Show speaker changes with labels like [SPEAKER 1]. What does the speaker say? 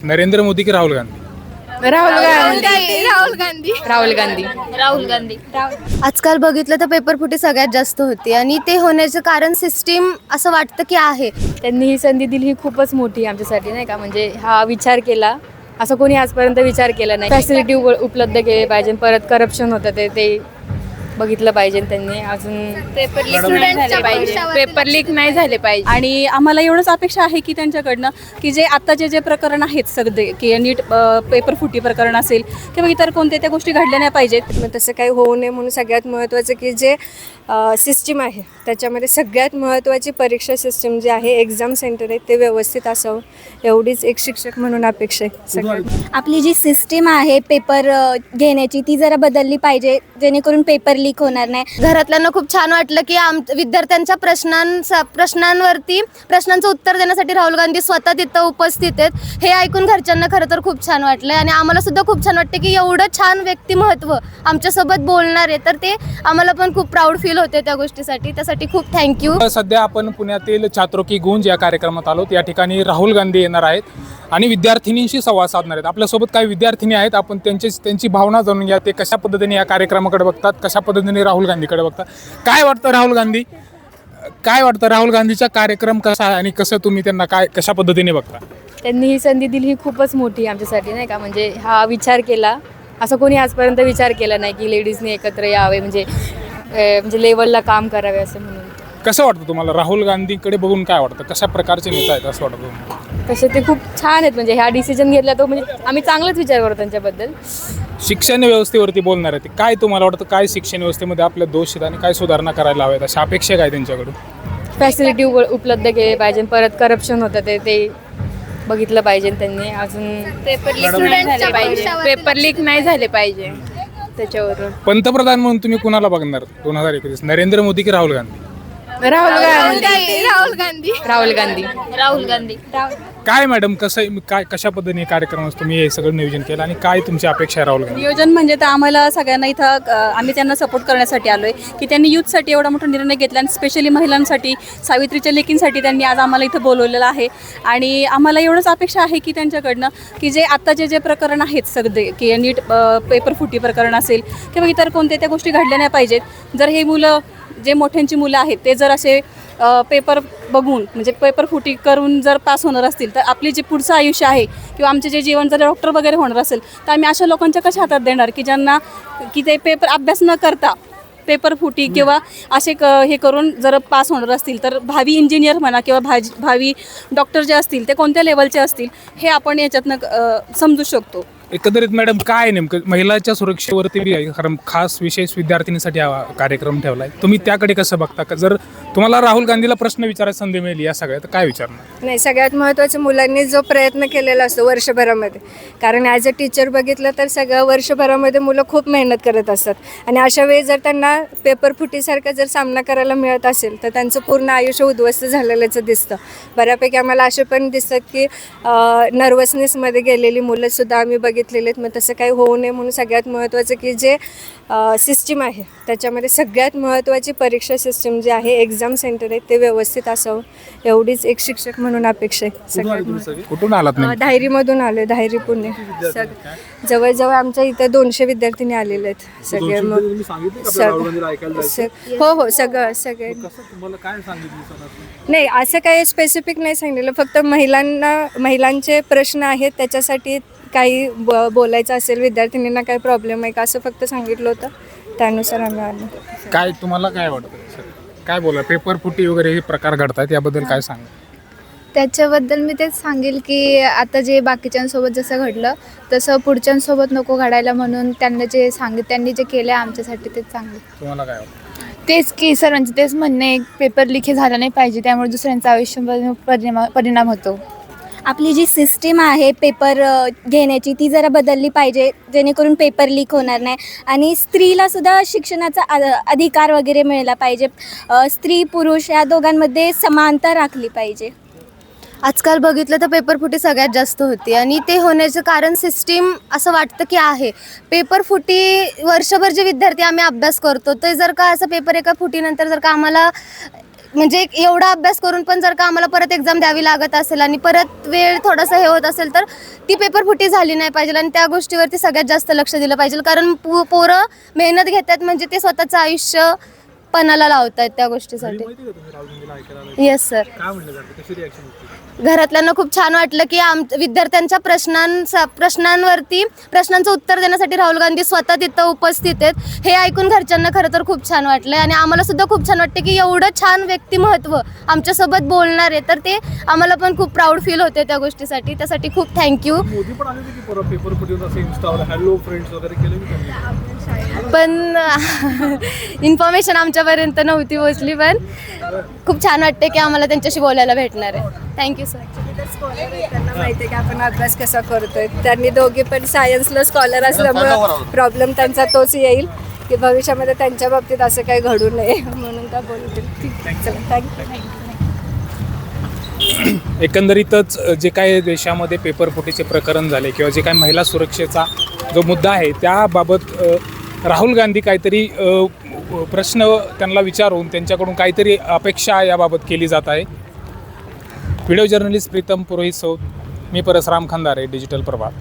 [SPEAKER 1] नरेंद्र मोदी की राहुल गांधी?
[SPEAKER 2] राहुल गांधी.
[SPEAKER 3] आजकाल बघितलं तर पेपरफुटी सगळ्यात जास्त होती आणि ते होण्याचं कारण सिस्टीम असं वाटतं की आहे.
[SPEAKER 2] त्यांनी ही संधी दिली ही खूपच मोठी आमच्यासाठी नाही का. म्हणजे हा विचार केला असं कोणी आजपर्यंत विचार केला नाही. फॅसिलिटी उपलब्ध केले पाहिजे. परत करप्शन होतं ते बघितलं पाहिजे त्यांनी. अजून पेपर लीक नाही झाले पाहिजे.
[SPEAKER 4] आणि आम्हाला एवढंच अपेक्षा आहे की त्यांच्याकडनं की जे आत्ताचे जे प्रकरण आहेत सगळे की नीट पेपर फुटी प्रकरण असेल किंवा इतर कोणत्या त्या गोष्टी घडल्या नाही पाहिजेत.
[SPEAKER 3] मग तसं काही होऊ नये म्हणून सगळ्यात महत्त्वाचं की जे सिस्टीम आहे त्याच्यामध्ये सगळ्यात महत्त्वाची परीक्षा सिस्टीम जे आहे एक्झाम सेंटर आहे ते व्यवस्थित असावं एवढीच एक शिक्षक म्हणून अपेक्षा आहे सगळ्यात.
[SPEAKER 5] आपली जी सिस्टीम आहे पेपर घेण्याची ती जरा बदलली पाहिजे जेणेकरून पेपर लीक होणार नाही.
[SPEAKER 3] घरातल्यांना खूप छान वाटलं की विद्यार्थ्यांच्या प्रश्नांचं उत्तर देण्यासाठी राहुल गांधी स्वतः तिथं उपस्थित आहेत. हे ऐकून घरच्यांना खरं तर खूप छान वाटलं आणि आम्हाला सुद्धा खूप छान वाटते की एवढं छान व्यक्तिमत्व आमच्यासोबत बोलणार आहे. तर ते आम्हाला पण खूप प्राऊड फील होते त्या गोष्टीसाठी. त्यासाठी खूप थँक्यू.
[SPEAKER 1] सध्या आपण पुण्यातील छात्रों की गूंज या कार्यक्रमात आलो. या ठिकाणी राहुल गांधी येणार आहेत आणि विद्यार्थिनींशी संवाद साधणार आहेत. आपल्यासोबत काही विद्यार्थिनी आहेत. आपण त्यांची भावना जाणून घ्या. ते कशा पद्धतीने या कार्यक्रमाकडे बघतात, कशा पद्धतीने राहुल गांधीकडे बघतात. काय वाटतं राहुल गांधीचा कार्यक्रम कसा आहे आणि कसं तुम्ही त्यांना कशा पद्धतीने बघता?
[SPEAKER 2] त्यांनी ही संधी दिली ही खूपच मोठी आमच्यासाठी नाही का. म्हणजे हा विचार केला असं कोणी आजपर्यंत विचार केला नाही की लेडीजने एकत्र यावे म्हणजे लेवलला काम करावे असं म्हणून.
[SPEAKER 1] कसं वाटतं तुम्हाला राहुल गांधीकडे बघून? काय वाटतं कशा प्रकारचे नेता आहेत असं वाटतं तुम्हाला?
[SPEAKER 2] तसे ते खूप छान आहेत. म्हणजे ह्या डिसिजन घेतला तो म्हणजे आम्ही चांगलाच विचार करतो त्यांच्याबद्दल.
[SPEAKER 1] शिक्षण व्यवस्थेवरती बोलणार आहे. काय तुम्हाला वाटतं काय शिक्षण व्यवस्थेमध्ये आपले दोष आहेत आणि काय सुधारणा करायला हव्यात अशा अपेक्षा काय त्यांच्याकडून?
[SPEAKER 2] फॅसिलिटी उपलब्ध केले पाहिजे. परत करप्शन होतं ते बघितलं पाहिजे त्यांनी. अजून पेपर लीक नाही झाले पाहिजे त्याच्यावरून.
[SPEAKER 1] पंतप्रधान म्हणून तुम्ही कुणाला बघणार 2021? नरेंद्र मोदी की राहुल गांधी?
[SPEAKER 2] राहुल गांधी.
[SPEAKER 1] काय मॅडम कशा पद्धतीने कार्यक्रम तुम्ही हे सगळं नियोजन केलं आणि काय तुमची अपेक्षा आहे राहुल गांधी?
[SPEAKER 4] नियोजन म्हणजे तर आम्हाला सगळ्यांना इथं आम्ही त्यांना सपोर्ट करण्यासाठी आलो आहे की त्यांनी यूथसाठी एवढा मोठा निर्णय घेतला आणि स्पेशली महिलांसाठी सावित्रीच्या लेकींसाठी त्यांनी आज आम्हाला इथं बोलवलेलं आहे. आणि आम्हाला एवढंच अपेक्षा आहे की त्यांच्याकडनं की जे आत्ताचे जे प्रकरण आहेत सगळे की नीट पेपर फुटी प्रकरण असेल किंवा इतर कोणत्या त्या गोष्टी घडल्या नाही पाहिजेत. जर हे मुलं जे मोठ्यांची मुलं आहेत ते जर असे पेपर बघून म्हणजे पेपर फुटी करून जर पास होणार असतील तर आपली जे पुढचं आयुष्य आहे किंवा आमचे जे जीवन जर डॉक्टर वगैरे होणार असेल तर आम्ही अशा लोकांच्या कशा हातात देणार की ज्यांना की ते पेपर अभ्यास न करता पेपर फुटी किंवा असे हे करून जर पास होणार असतील तर भावी इंजिनियर म्हणा किंवा भावी डॉक्टर जे असतील ते कोणत्या लेवलचे असतील हे आपण याच्यातनं समजू शकतो.
[SPEAKER 1] एकंदरीत मॅडम काय नेमकं महिलांच्या सुरक्षेवरती बी आहे कारण खास विशेष विद्यार्थिनीसाठी हा कार्यक्रम ठेवला आहे. तुम्ही त्याकडे कसं बघता? का जर तुम्हाला राहुल गांधीला प्रश्न विचारायची संधी मिळाली या सगळ्या तर काय विचारणार?
[SPEAKER 3] नाही, सगळ्यात महत्त्वाचं मुलांनी जो प्रयत्न केलेला असतो वर्षभरामध्ये, कारण ॲज अ टीचर बघितलं तर सगळं वर्षभरामध्ये मुलं खूप मेहनत करत असतात आणि अशा वेळी जर त्यांना पेपर फुटीसारखा जर सामना करायला मिळत असेल तर त्यांचं पूर्ण आयुष्य उद्ध्वस्त झालेल्याचं दिसतं. बऱ्यापैकी आम्हाला असे पण दिसतात की नर्वसनेसमध्ये गेलेली मुलंसुद्धा आम्ही बघितलेले आहेत. मग तसं काही होऊ नये म्हणून सगळ्यात महत्त्वाचं की जे सिस्टीम आहे त्याच्यामध्ये सगळ्यात महत्त्वाची परीक्षा सिस्टीम जी आहे एक्झाम सेंटर आहे ते व्यवस्थित असावं एवढीच एक शिक्षक म्हणून अपेक्षा आहे सगळ्यात.
[SPEAKER 1] कुठून आलात?
[SPEAKER 3] धायरीमधून आले. धायरी पुणे. जवळजवळ आमच्या इथं 200 विद्यार्थिनी आलेले आहेत सगळे. मग हो सगळे नाही असं काही स्पेसिफिक नाही सांगितलं. फक्त महिलांचे प्रश्न आहेत त्याच्यासाठी काही बोलायचं असेल विद्यार्थिनींना काही प्रॉब्लेम आहे का असं फक्त सांगितलं होतं. त्यानुसार आम्ही आलो.
[SPEAKER 1] काय तुम्हाला काय वाटतं? काय बोला पेपर फुटी वगैरे हे प्रकार घडतात याबद्दल काय सांगा?
[SPEAKER 6] त्याच्याबद्दल मी तेच सांगेल की आता जे बाकीच्यांसोबत जसं घडलं तसं पुढच्यांसोबत नको घडायला म्हणून त्यांनी जे केलं आमच्यासाठी तेच चांगलं.
[SPEAKER 1] तुम्हाला काय वाटतं?
[SPEAKER 6] तेच की सर्वांचं तेच म्हणणे पेपर लीक हे झालं नाही पाहिजे त्यामुळे दुसऱ्यांचं आयुष्यावर परिणाम होतो.
[SPEAKER 5] आपली जी सिस्टीम आहे पेपर घेण्याची ती जरा बदलली पाहिजे जेणेकरून पेपर लीक होणार नाही. आणि स्त्रीलासुद्धा शिक्षणाचा अधिकार वगैरे मिळाला पाहिजे. स्त्री पुरुष या दोघांमध्ये समानता राखली पाहिजे.
[SPEAKER 3] आजकाल बघितलं तर पेपरफुटी सगळ्यात जास्त होती आणि ते होण्याचं कारण सिस्टीम असं वाटतं की आहे. पेपरफुटी वर्षभर जे विद्यार्थी आम्ही अभ्यास करतो ते जर का असं पेपर एका फुटीनंतर जर का आम्हाला
[SPEAKER 7] म्हणजे एवढा अभ्यास करून पण जर का आम्हाला परत एक्झाम द्यावी लागत असेल आणि परत वेळ थोडासा हे होत असेल तर ती पेपर फुटी झाली नाही पाहिजे आणि त्या गोष्टीवरती सगळ्यात जास्त लक्ष दिलं पाहिजे. कारण पोरं मेहनत घेतात म्हणजे ते स्वतःचं आयुष्य पणाला लावत आहेत त्या गोष्टीसाठी. Yes sir. घरातल्यांना खूप छान वाटलं की विद्यार्थ्यांच्या प्रश्नांचं उत्तर देण्यासाठी राहुल गांधी स्वतः तिथं उपस्थित आहेत. हे ऐकून घरच्यांना खरं तर खूप छान वाटलं आणि आम्हाला सुद्धा खूप छान वाटतं की एवढं छान व्यक्तिमत्व आमच्यासोबत बोलणार आहे, तर ते आम्हाला पण खूप प्राऊड फील होते त्या गोष्टीसाठी. त्यासाठी खूप थँक्यू.
[SPEAKER 8] मोदी पण आले होते की परत पेपर फुटून असं इन्स्टावर हॅलो फ्रेंड्स वगैरे केलं की त्यांनी?
[SPEAKER 7] पण इन्फॉर्मेशन आमच्यापर्यंत नव्हती पोचली, पण खूप छान वाटते की आम्हाला त्यांच्याशी बोलायला भेटणार आहे. Thank you sir.
[SPEAKER 3] त्यांना माहिती आहे की आपण अभ्यास कसा करतोय. त्यांनी दोघे पण सायन्सला स्कॉलर असल्यामुळं प्रॉब्लेम त्यांचा तोच येईल की भविष्यामध्ये त्यांच्या बाबतीत असं काही घडू नये म्हणून त्या बोलतील. ठीक आहे, चला थँक्यू.
[SPEAKER 1] एकंदरीतच जे काही देशामध्ये पेपरफुटीचे प्रकरण झाले किंवा जे काही महिला सुरक्षेचा जो मुद्दा आहे त्याबाबत राहुल गांधी काहीतरी प्रश्न त्यांना विचारून त्यांच्याकडून काहीतरी अपेक्षा याबाबत केली जात आहे. व्हिडिओ जर्नलिस्ट प्रीतम पुरोहित सौद, मी परसराम खंदारे, डिजिटल प्रभात.